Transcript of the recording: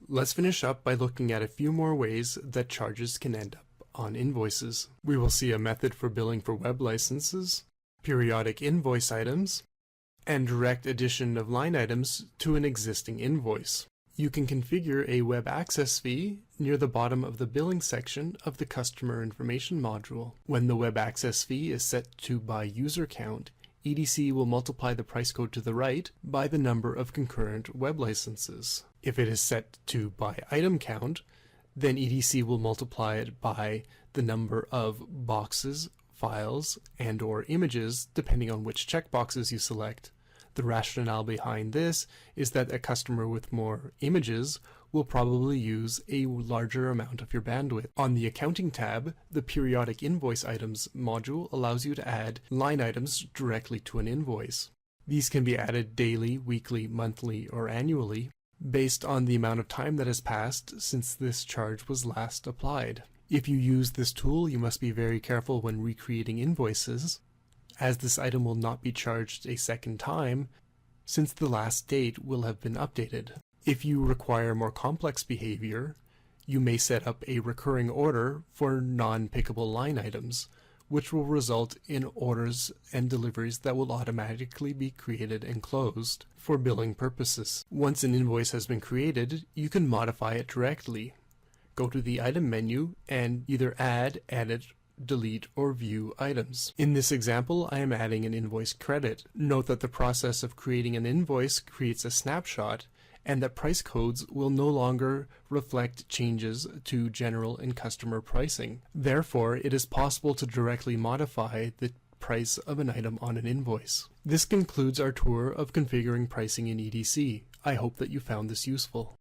Let's finish up by looking at a few more ways that charges can end up on invoices. We will see a method for billing for web licenses, periodic invoice items, and direct addition of line items to an existing invoice. You can configure a web access fee near the bottom of the billing section of the customer information module. When the web access fee is set to by user count, EDC will multiply the price code to the right by the number of concurrent web licenses. If it is set to by item count, then EDC will multiply it by the number of boxes, files, and/or images, depending on which checkboxes you select. The rationale behind this is that a customer with more images will probably use a larger amount of your bandwidth. On the Accounting tab, the Periodic Invoice Items module allows you to add line items directly to an invoice. These can be added daily, weekly, monthly, or annually, based on the amount of time that has passed since this charge was last applied. If you use this tool, you must be very careful when recreating invoices, as this item will not be charged a second time, since the last date will have been updated. If you require more complex behavior, you may set up a recurring order for non-pickable line items, which will result in orders and deliveries that will automatically be created and closed for billing purposes. Once an invoice has been created, you can modify it directly. Go to the item menu and either add, edit, delete, or view items. In this example, I am adding an invoice credit. Note that the process of creating an invoice creates a snapshot, and that price codes will no longer reflect changes to general and customer pricing. Therefore, it is possible to directly modify the price of an item on an invoice. This concludes our tour of configuring pricing in EDC. I hope that you found this useful.